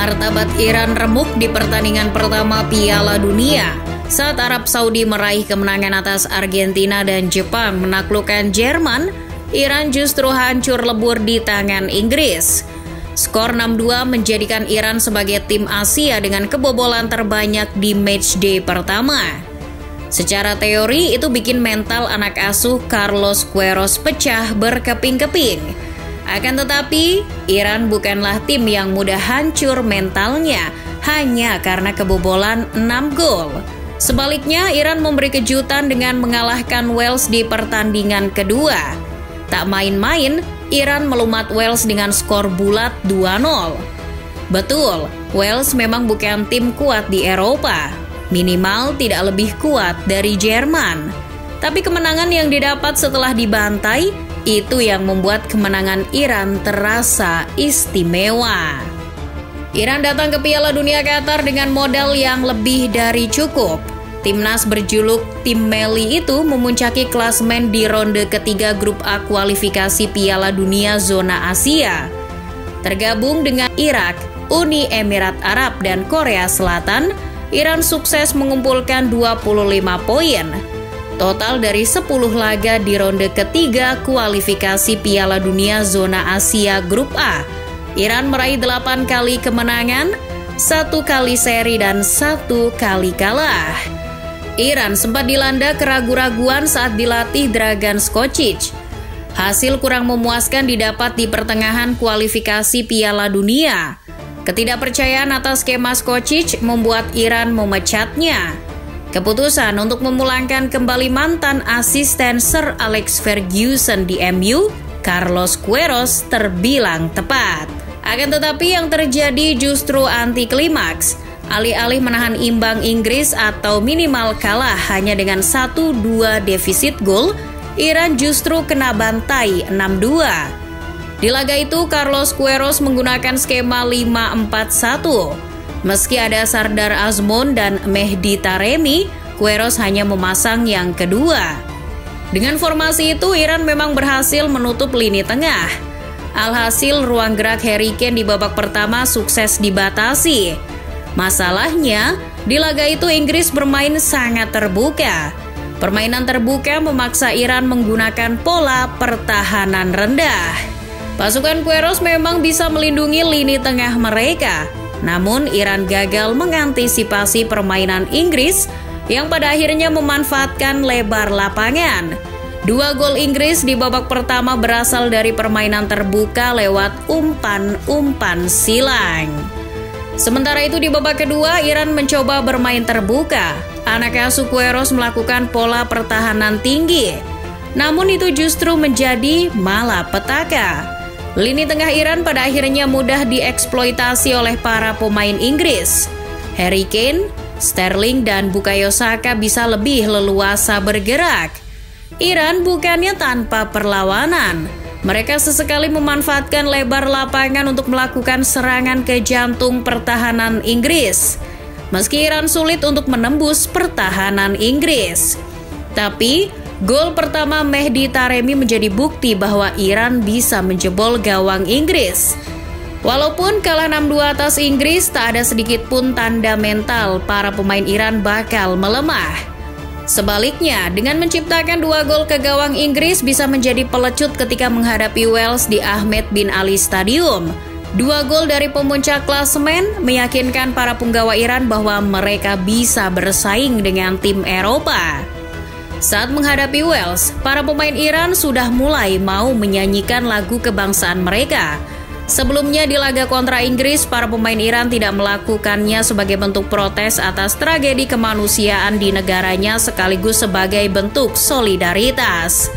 Martabat Iran remuk di pertandingan pertama Piala Dunia saat Arab Saudi meraih kemenangan atas Argentina dan Jepang menaklukkan Jerman. Iran justru hancur lebur di tangan Inggris. Skor 6-2 menjadikan Iran sebagai tim Asia dengan kebobolan terbanyak di matchday pertama. Secara teori itu bikin mental anak asuh Carlos Queiroz pecah berkeping-keping. Akan tetapi, Iran bukanlah tim yang mudah hancur mentalnya hanya karena kebobolan 6 gol. Sebaliknya, Iran memberi kejutan dengan mengalahkan Wales di pertandingan kedua. Tak main-main, Iran melumat Wales dengan skor bulat 2-0. Betul, Wales memang bukan tim kuat di Eropa. Minimal tidak lebih kuat dari Jerman. Tapi kemenangan yang didapat setelah dibantai, itu yang membuat kemenangan Iran terasa istimewa. Iran datang ke Piala Dunia Qatar dengan modal yang lebih dari cukup. Timnas berjuluk Tim Meli itu memuncaki klasemen di ronde ketiga grup A kualifikasi Piala Dunia zona Asia. Tergabung dengan Irak, Uni Emirat Arab, dan Korea Selatan, Iran sukses mengumpulkan 25 poin. Total dari 10 laga di ronde ketiga kualifikasi Piala Dunia zona Asia grup A, Iran meraih 8 kali kemenangan, 1 kali seri, dan 1 kali kalah. Iran sempat dilanda keraguan-raguan saat dilatih Dragan Skocic. Hasil kurang memuaskan didapat di pertengahan kualifikasi Piala Dunia. Ketidakpercayaan atas skema Skocic membuat Iran memecatnya. Keputusan untuk memulangkan kembali mantan asisten Sir Alex Ferguson di MU, Carlos Queiroz, terbilang tepat. Akan tetapi yang terjadi justru anti klimaks. Alih-alih menahan imbang Inggris atau minimal kalah hanya dengan 1-2 defisit gol, Iran justru kena bantai 6-2. Di laga itu, Carlos Queiroz menggunakan skema 5-4-1. Meski ada Sardar Azmoun dan Mehdi Taremi, Queiroz hanya memasang yang kedua. Dengan formasi itu, Iran memang berhasil menutup lini tengah. Alhasil, ruang gerak Harry Kane di babak pertama sukses dibatasi. Masalahnya, di laga itu Inggris bermain sangat terbuka. Permainan terbuka memaksa Iran menggunakan pola pertahanan rendah. Pasukan Queiroz memang bisa melindungi lini tengah mereka. Namun, Iran gagal mengantisipasi permainan Inggris yang pada akhirnya memanfaatkan lebar lapangan. 2 gol Inggris di babak pertama berasal dari permainan terbuka lewat umpan-umpan silang. Sementara itu di babak kedua, Iran mencoba bermain terbuka. Anak asuh Queiroz melakukan pola pertahanan tinggi. Namun itu justru menjadi malapetaka. Lini tengah Iran pada akhirnya mudah dieksploitasi oleh para pemain Inggris. Harry Kane, Sterling, dan Bukayo Saka bisa lebih leluasa bergerak. Iran bukannya tanpa perlawanan. Mereka sesekali memanfaatkan lebar lapangan untuk melakukan serangan ke jantung pertahanan Inggris. Meski Iran sulit untuk menembus pertahanan Inggris. Tapi, gol pertama Mehdi Taremi menjadi bukti bahwa Iran bisa menjebol gawang Inggris. Walaupun kalah 6-2 atas Inggris, tak ada sedikit pun tanda mental para pemain Iran bakal melemah. Sebaliknya, dengan menciptakan 2 gol ke gawang Inggris bisa menjadi pelecut ketika menghadapi Wales di Ahmed bin Ali Stadium. 2 gol dari pemuncak klasemen meyakinkan para punggawa Iran bahwa mereka bisa bersaing dengan tim Eropa. Saat menghadapi Wales, para pemain Iran sudah mulai mau menyanyikan lagu kebangsaan mereka. Sebelumnya di laga kontra Inggris, para pemain Iran tidak melakukannya sebagai bentuk protes atas tragedi kemanusiaan di negaranya sekaligus sebagai bentuk solidaritas.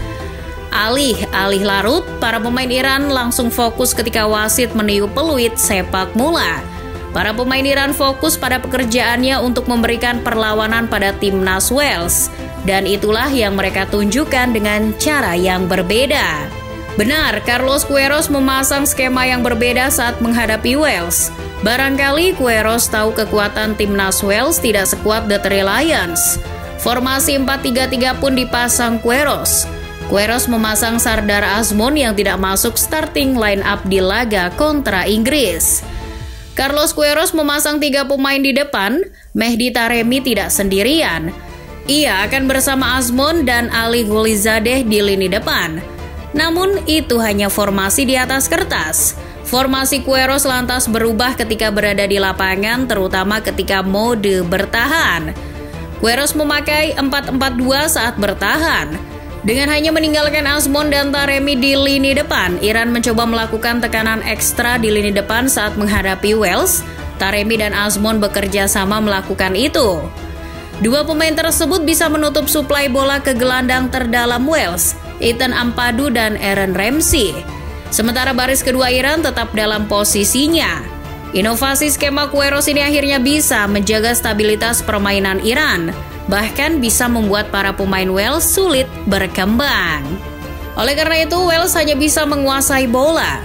Alih-alih larut, para pemain Iran langsung fokus ketika wasit meniup peluit sepak bola. Para pemain Iran fokus pada pekerjaannya untuk memberikan perlawanan pada timnas Wales. Dan itulah yang mereka tunjukkan dengan cara yang berbeda. Benar, Carlos Queiroz memasang skema yang berbeda saat menghadapi Wales. Barangkali Queiroz tahu kekuatan timnas Wales tidak sekuat The Three Lions. Formasi 4-3-3 pun dipasang Queiroz. Queiroz memasang Sardar Azmoun yang tidak masuk starting line up di laga kontra Inggris. Carlos Queiroz memasang 3 pemain di depan, Mehdi Taremi tidak sendirian. Ia akan bersama Azmoun dan Ali Golizadeh di lini depan. Namun itu hanya formasi di atas kertas. Formasi Queiroz lantas berubah ketika berada di lapangan, terutama ketika mode bertahan. Queiroz memakai 4-4-2 saat bertahan. Dengan hanya meninggalkan Azmoun dan Taremi di lini depan, Iran mencoba melakukan tekanan ekstra di lini depan saat menghadapi Wales. Taremi dan Azmoun bekerja sama melakukan itu. 2 pemain tersebut bisa menutup suplai bola ke gelandang terdalam Wales, Ethan Ampadu dan Aaron Ramsey. Sementara baris kedua Iran tetap dalam posisinya. Inovasi skema Queiroz ini akhirnya bisa menjaga stabilitas permainan Iran, bahkan bisa membuat para pemain Wales sulit berkembang. Oleh karena itu, Wales hanya bisa menguasai bola.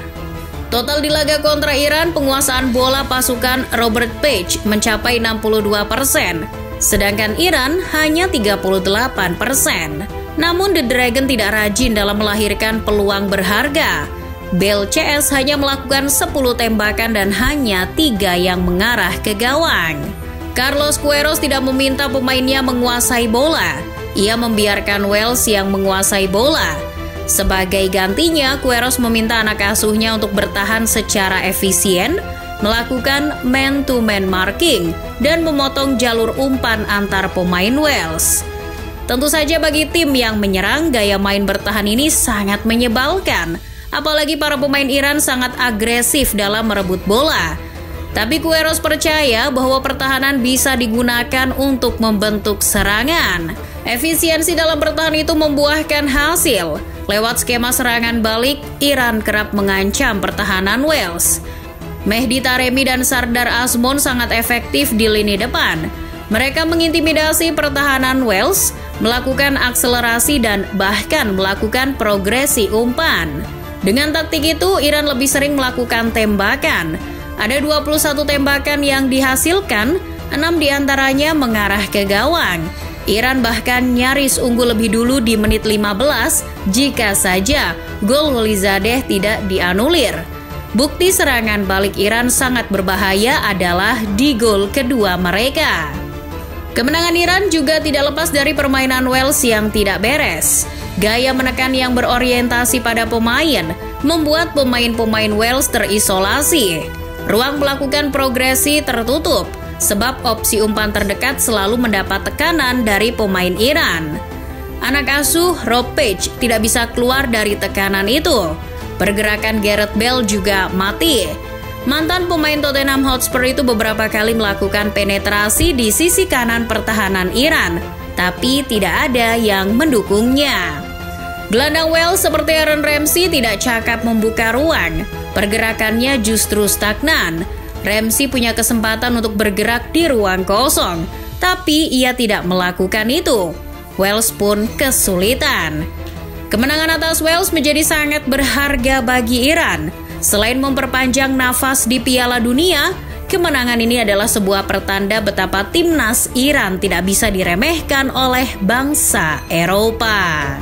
Total di laga kontra Iran, penguasaan bola pasukan Robert Page mencapai 62%, sedangkan Iran hanya 38%. Namun The Dragon tidak rajin dalam melahirkan peluang berharga. Bell CS hanya melakukan 10 tembakan dan hanya 3 yang mengarah ke gawang. Carlos Queiroz tidak meminta pemainnya menguasai bola. Ia membiarkan Wales yang menguasai bola. Sebagai gantinya, Queiroz meminta anak asuhnya untuk bertahan secara efisien, melakukan man-to-man marking, dan memotong jalur umpan antar pemain Wales. Tentu saja bagi tim yang menyerang, gaya main bertahan ini sangat menyebalkan. Apalagi para pemain Iran sangat agresif dalam merebut bola. Tapi Queiroz percaya bahwa pertahanan bisa digunakan untuk membentuk serangan. Efisiensi dalam bertahan itu membuahkan hasil. Lewat skema serangan balik, Iran kerap mengancam pertahanan Wales. Mehdi Taremi dan Sardar Azmoun sangat efektif di lini depan. Mereka mengintimidasi pertahanan Wales, melakukan akselerasi dan bahkan melakukan progresi umpan. Dengan taktik itu, Iran lebih sering melakukan tembakan. Ada 21 tembakan yang dihasilkan, 6 diantaranya mengarah ke gawang. Iran bahkan nyaris unggul lebih dulu di menit 15 jika saja gol Golizadeh tidak dianulir. Bukti serangan balik Iran sangat berbahaya adalah di gol kedua mereka. Kemenangan Iran juga tidak lepas dari permainan Wales yang tidak beres. Gaya menekan yang berorientasi pada pemain membuat pemain-pemain Wales terisolasi. Ruang melakukan progresi tertutup, sebab opsi umpan terdekat selalu mendapat tekanan dari pemain Iran. Anak asuh Rob Page tidak bisa keluar dari tekanan itu. Pergerakan Gareth Bale juga mati. Mantan pemain Tottenham Hotspur itu beberapa kali melakukan penetrasi di sisi kanan pertahanan Iran, tapi tidak ada yang mendukungnya. Gelandang Wales seperti Aaron Ramsey tidak cakap membuka ruang. Pergerakannya justru stagnan. Ramsey punya kesempatan untuk bergerak di ruang kosong, tapi ia tidak melakukan itu. Wales pun kesulitan. Kemenangan atas Wales menjadi sangat berharga bagi Iran. Selain memperpanjang nafas di Piala Dunia, kemenangan ini adalah sebuah pertanda betapa timnas Iran tidak bisa diremehkan oleh bangsa Eropa.